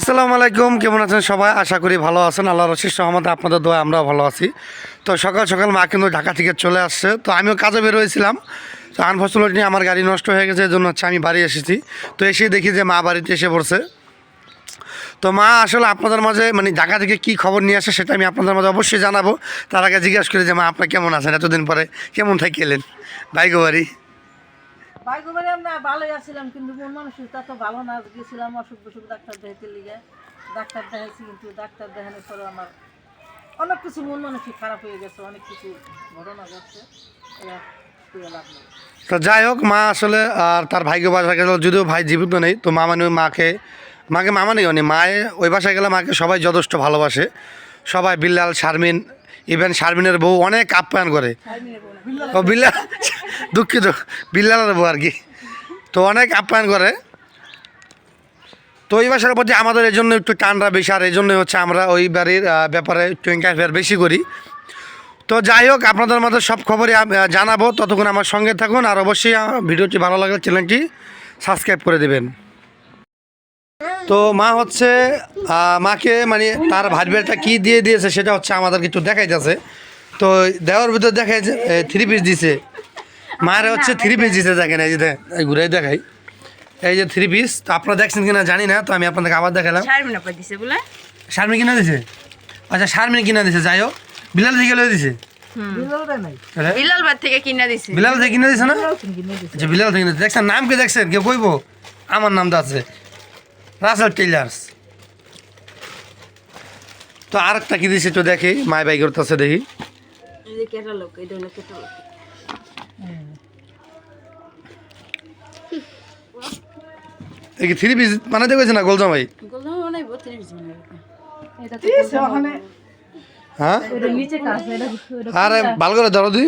আসসালামু আলাইকুম, কেমন আছেন সবাই? আশা করি ভালো আছেন। আল্লাহর অশেষ রহমতে আপনাদের দোয়া আমরাও ভালো আছি। তো সকাল সকাল মা কিন্তু ঢাকা থেকে চলে আসছে, তো আমিও কাজে বের হয়েছিলাম। তো আনফর্চুনেটলি আমার গাড়ি নষ্ট হয়ে গেছে, এই জন্য হচ্ছে আমি বাড়ি এসেছি। তো এসে দেখি যে মা বাড়িতে এসে পড়ছে। তো মা আসলে আপনাদের মাঝে মানে ঢাকা থেকে কী খবর নিয়ে আসে সেটা আমি আপনাদের মাঝে অবশ্যই জানাবো। তার আগে জিজ্ঞাসা করি যে মা আপনার কেমন আছেন, এতদিন পরে কেমন থাকেলেন ভাইগো বাড়ি? ভাগ্য বাড়ি আমরা ভালোই আছিলাম, কিন্তু মন মানসিকতা তো ভালো না। গেছিলাম অসুখ বিসুখ ডাক্তার দেখাতে লিগে, ডাক্তার দেখাইছি, কিন্তু ডাক্তার দেখানোর পরে আমার অনেক কিছু মন মানসিক খারাপ হয়ে গেছে, অনেক কিছু ঘটনা ঘটছে। তো যাই হোক, মা আসলে আর তার ভাইকে বাসায় গেল, যদিও ভাই জীবিত নেই। তো মা মানে মাকে মামা নেই, মানে মায়ে ওই বাসায় গেলে মাকে সবাই যথেষ্ট ভালোবাসে। সবাই বিল্লাল, শারমিন, ইভেন শারমিনের বউ অনেক আপ্যায়ন করে। ও বিল্লাল, দুঃখিত, বিল্লালের বউ আর কি। তো অনেক আপ্যায়ন করে। তো ওই বাসার প্রতি আমাদের এই জন্য একটু টানটা বেশি, আর এই জন্যই হচ্ছে আমরা ওই বাড়ির ব্যাপারে একটু এনকারেজ বেশি করি। তো যাই হোক, আপনাদের মধ্যে সব খবরই জানাবো, ততক্ষণ আমার সঙ্গে থাকুন। আর অবশ্যই ভিডিওটি ভালো লাগলে চ্যানেলটি সাবস্ক্রাইব করে দেবেন। তো মা হচ্ছে মাকে মানে তার ভাইটা কী দিয়ে দিয়েছে সেটা হচ্ছে আমাদের কিছু দেখাইতেছে। তো দেওয়ার ভিতরে দেখাই যে 3 পিস দিছে, মায়ের হচ্ছে 3 পিস দিছে। দেখেন এই যে ঘুরে দেখাই, এই যে 3 পিস। তো আপনারা দেখছেন কিনা জানি না, তো আমি আপনাদেরকে আবার দেখালাম। শারমিন কিনা দিছে? আচ্ছা, শারমিন কিনা দিছে। যাই হোক, বিলাল থেকে লয়ে দিছে। বিলাল থেকে কিনা দিছে। বিলাল থেকে কিনা দিছে না? আচ্ছা, বিলাল থেকে কিনা দিছে। দেখছেন নাম কি দেখছেন? কেউ কইব? আমার নাম তো আছে, রাসেল টেইলার্স। তো আরেকটা কি দিছে তো দেখি, মাই বাই করতেছে দেখি। এই যে ক্যাটালগ, এটা হলো ক্যাটালগ। এই কি 3 পিস বানাইতে কইছে না গোলজাম ভাই? গোলজাম বানাইবো 30 পিস বানাইবো। এটা তো ওখানে হ্যাঁ, ওটা নিচে কাজ, এটা আরে ভালো করে ধরো দিই।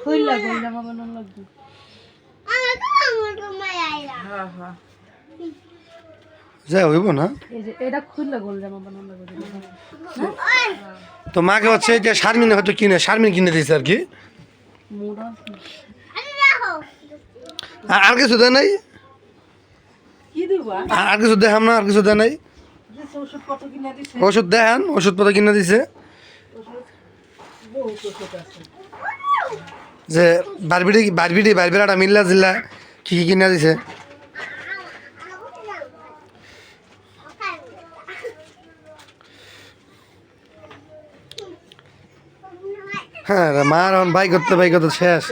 কইলা কইলা বানানো লাগবে। হ্যাঁ হ্যাঁ, যাই হইব না। এই যে এটা খুললা গোল জামা বানানো লাগবে। তো মাকে হচ্ছে যে শারমিন হয়তো শারমিন কিনে দিয়েছে আর কি। মুড়া আর কিছু দেয় নাই? কি দিবা? আর কিছু দেখাম না? আর কিছু দেয় নাই? ওষুধ কত কিনা দিছে? ওষুধ দেখান, ওষুধপত্র কিনে দিছে। বহুত ওষুধ আছে। যে বারবিড়াটা মিল্লা জিল্লা কি কি কিনে দিছে। হ্যাঁ, মার এখন বাইক করতে শেষ।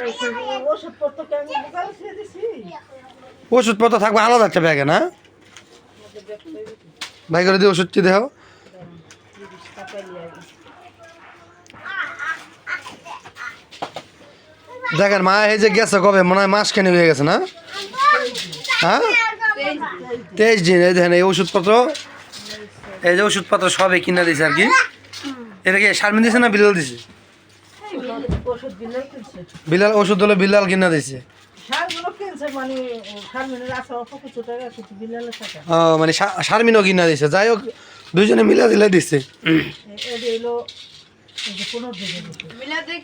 ওষুধপত্র কেমন দোকানে ছেড়ে দিছি? ওষুধপত্র থাকবে আলাদা একটা ব্যাগে না? ভাই করে দিয়ে ওষুধটি দেখাও। দেখেন মা এই যে গেছে কবে, মনে হয় মাস কেনে হয়ে গেছে না? হ্যাঁ, 23 দিন। এই দেখেন এই ওষুধপত্র, এই যে ওষুধপত্র সবই কিনে দিছে আর কি। এটা কি শারমিন দিছে না বিলাল দিছে? ওষুধ বিলাই কিনছে। বিলাল ওষুধ হলো বিলাল কিনে দিছে। সারগুলো কিনছে, মানে সারমিনের আছে অল্প কিছু টাকা, কিছু বিলালের টাকা। ও মানে শারমিনও কিনে দিছে। যাই হোক, দুইজনে মিলা দিলে দিচ্ছে। এটা হলো এই যে 15 দিন দিছে। মিলা দেখ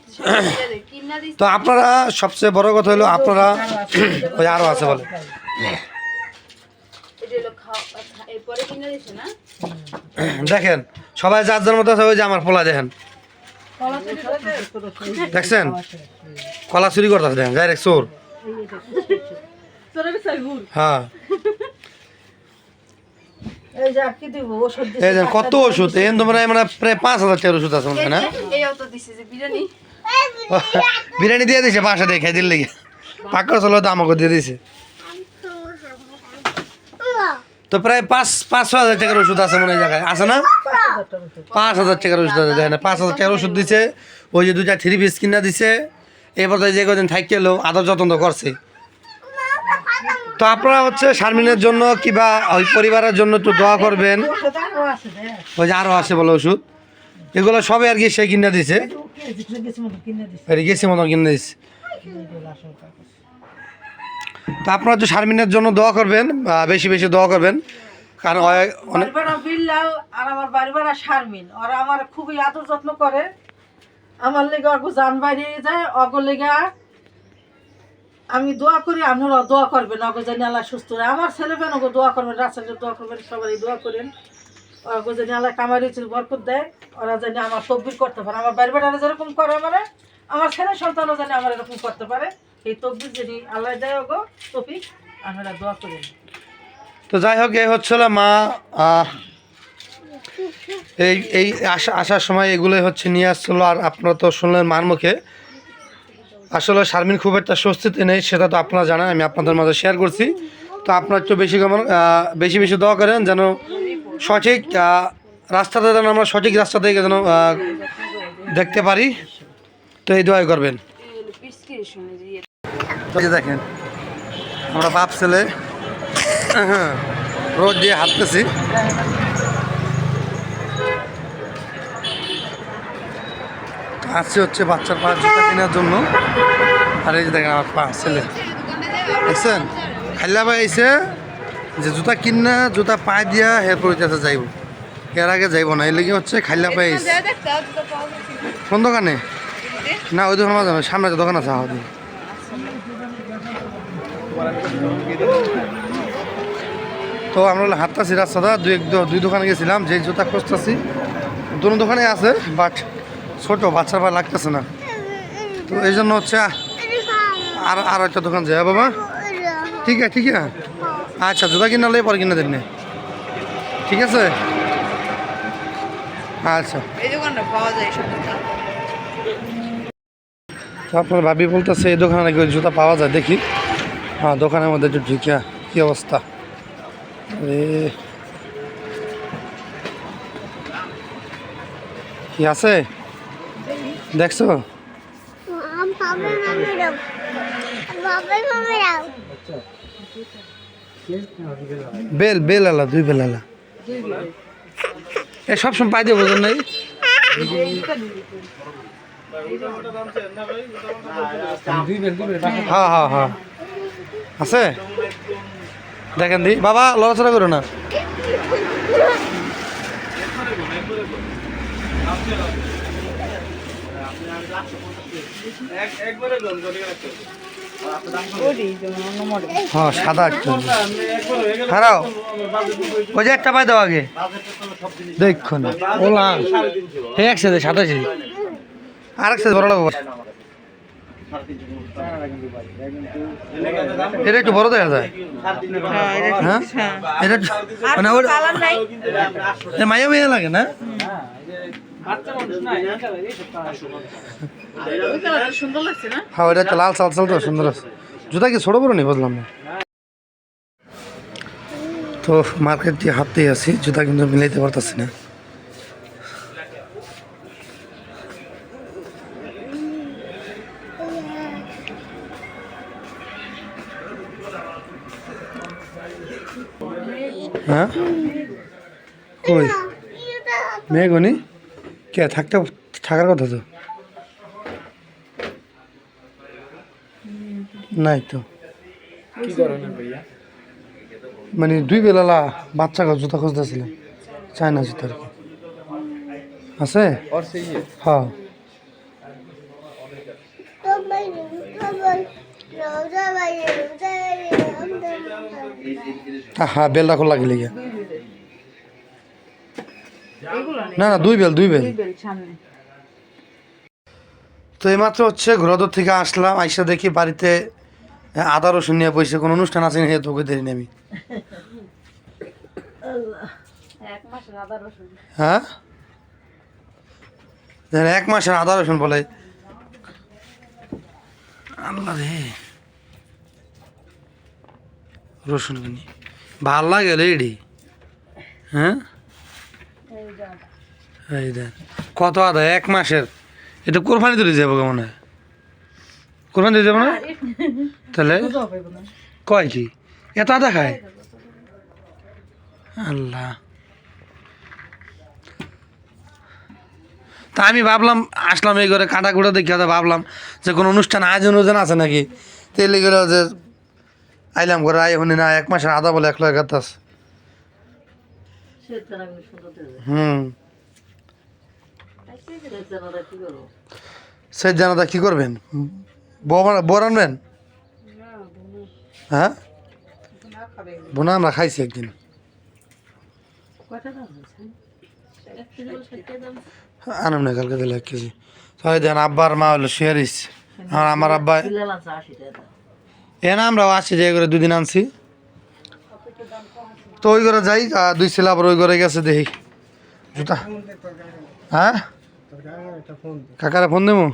কিনা দিছে। তো আপনারা সবচেয়ে বড় কথা হলো আপনারা ওই আরও আছে বলে। এটা হলো এরপরে কিনা দিছে না? দেখেন সবাই যার যার মতো আছে। ওই যে আমার পোলা দেখেন, কলা চুরি করে দেখছেন কলা চুরি করতেছে, দেখেন ডাইরেক্ট চোর। তোরে বিচার গুড়। হ্যাঁ, এই যে আর কি দিব ওষুধ দিছে। এই দেখেন কত ওষুধ। এই তোমরা মানে প্রায় 5000 টাকার ওষুধ আছে মনে হয় না? এই অত দিছে যে বিরিয়ানি। বিরিয়ানি দিয়ে দিছে বাসা দিয়ে খাই দিল লেগে, পাকা চলো তো আমাকে দিয়ে দিছে। তো প্রায় 5,000 টাকার ওষুধ আছে মনে হয় জায়গায়, আছে না? 5,000 টাকার ওষুধ আছে। দেখেন 5,000 টাকার ওষুধ দিছে। ওই যে 2টা 3 পিস কিনা দিছে। এরপর যে কদিন থাকি এলো আদর যত্ন তো করছে। তো আপনারা হচ্ছে শারমিনের জন্য কিংবা ওই পরিবারের জন্য একটু দোয়া করবেন। ওষুধ আরো আছে দেখ। ওই যে আরও আছে বলে ওষুধ, এগুলো সবই আর কি সে কিনে দিছে। গেছে মতো কিনে দিছে। আর গেছি মতন কিনে দিছে। তো আপনারা তো শারমিনের জন্য দোয়া করবেন, বেশি বেশি দোয়া করবেন, কারণ অনেক বাড়িবাড়া বিল্লাল আর আমার বাড়িবাড়া শারমিন, ওরা আমার খুবই আদর যত্ন করে। আমার লেগে অগো জান বাইরে যায়, অগো লেগা আমি দোয়া করি, আপনারা দোয়া করবেন অগো জানি আল্লাহ সুস্থ রাখে। আমার ছেলে পেন ওগো দোয়া করবেন, রাস্তাতে দোয়া করবেন, সবাই দোয়া করেন ওগো জানি আল্লাহ কামারি বরকত দেয়, ওরা জানি আমার তকবির করতে পারে, আমার বাড়ি বেড়ারা যেরকম করে আমার ছেলে সন্তানও জানি আমার এরকম করতে পারে। এই তকবির যদি আল্লাহ দেয় ওগো তৌফিক, আপনারা দোয়া করেন। তো যাই হোক, এই হচ্ছিল মা এই এই আসার সময় এগুলোই হচ্ছে নিয়ে আসছিলো। আর আপনারা তো শুনলেন মার মুখে, আসলে শারমিন খুব একটা স্বস্তিতে নেই, সেটা তো আপনারা জানেন, আমি আপনাদের মাঝে শেয়ার করছি। তো আপনারা একটু বেশি বেশি দোয়া করেন যেন সঠিক রাস্তাতে, যেন আমরা সঠিক রাস্তা থেকে যেন দেখতে পারি। তো এই দোয়াই করবেন। এই যে দেখেন, আমরা বাপ ছেলে রোদ দিয়ে হাঁটতেছি। আসছে হচ্ছে বাচ্চার পা জুতা কেনার জন্য। আর এই যে দেখেন আমার পা ছেলে, দেখছেন খাইলা ভাই আইসে যে জুতা কিনা, জুতা পায়ে দিয়া হের পরিচয় যাইব, এর আগে যাইব না। এই লেগে হচ্ছে খাইলা পাই আইসে। কোন দোকানে? না ওই দোকানে যাবে, সামনে যে দোকান আছে আমাদের। তো আমরা হাঁটতেছি রাস্তাটা, দুই দোকানে গেছিলাম, যে জুতা খুঁজতেছি দুটো দোকানে আছে, বাট ছোটো বাচ্চার পা লাগতেছে না। তো এই জন্য হচ্ছে আর একটা দোকান যায় বাবা। ঠিক আছে ঠিক আছে, আচ্ছা জুতা কিনালে পরে কিনে দেন, ঠিক আছে আচ্ছা। তো আপনার ভাবি বলতেছে এই দোকানে নাকি জুতা পাওয়া যায়, দেখি। হ্যাঁ দোকানের মধ্যে একটু ঢুকিয়া কি অবস্থা কি আছে দেখছো? বেল আলা, দুই বেল আলা এ সবসময় পাই দিয়ে বোঝেন নাই। হ্যাঁ হ্যাঁ হ্যাঁ আছে, দেখেন দি বাবা, লড়াচড়া করো না। হ্যাঁ সাদা একটু খারাপ, ওই যে একটা পাই দাও আগে দেখো না, ওলা হে একসাথে সাদা ছিল, আর একসাথে বড় লাগবো। এটা একটু বড় দেখা যায়, হ্যাঁ এটা মানে মায়া মায়া লাগে না। হ্যাঁ ওটা একটা লাল চাল তো সুন্দর আছে। জুতা কি ছোট বড় নি বুঝলাম না। তো মার্কেট দিয়ে হাঁটতেই আছি, জুতা কিন্তু মিলাইতে পারতেছি না। হ্যাঁ কই মেঘনি কে থাকার কথা তো নাই তো, মানে দুই বেলা বাচ্চা জুতা খুঁজতেছিলাম, চায়না জুতা আর কি আছে। হ্যাঁ হ্যাঁ বেলটা খোলা গেলে গিয়া, না না দুই বেল তো এইমাত্র হচ্ছে ঘোরাদোর থেকে আসলাম, আইসা দেখি বাড়িতে আদা রসুন নিয়ে বসে, কোনো অনুষ্ঠান আছে না তোকে দেরিনি আমি। হ্যাঁ 1 মাসের আদা রসুন বলে, আল্লাহ রে রসুন কিনি ভাল লাগে রেডি। হ্যাঁ এই দেখ কত আদা 1 মাসের, এটা কোরবানি তুলে যাবো কেমন হয়, কোরবানি দিয়ে যাবো না তাহলে কয় কি এত আদা খায় আল্লাহ। তা আমি ভাবলাম আসলাম এই ঘরে কাঁটা কুটা দেখি, ভাবলাম যে কোনো অনুষ্ঠান আয়োজন আছে নাকি, তেলে গেল যে আইলাম ঘরে আই শুনি না 1 মাসের আদা বলে 1 লাখ গাছ। সেই জানাদা কি করবেন, বর আনবেন? হ্যাঁ না খাবে বোনা আমরা খাইছি একদিন। কয়টা দাম হয়েছে 1 কেজি বলে 60 টাকা দাম আনাম না কালকে দিলে 1 কেজি। সবাই দেন আব্বার মা হলো শেয়ারিস, আর আমার আব্বা বিল্লাল আছে 80 টাকা দাম এ না আমরাও আসছি যে করে 2 দিন আনছি। তো ওই ঘরে যাই, 2 ছেলে আবার ওই ঘরে গেছে দেখি জুতা। হ্যাঁ কাকারে ফোন দেবো।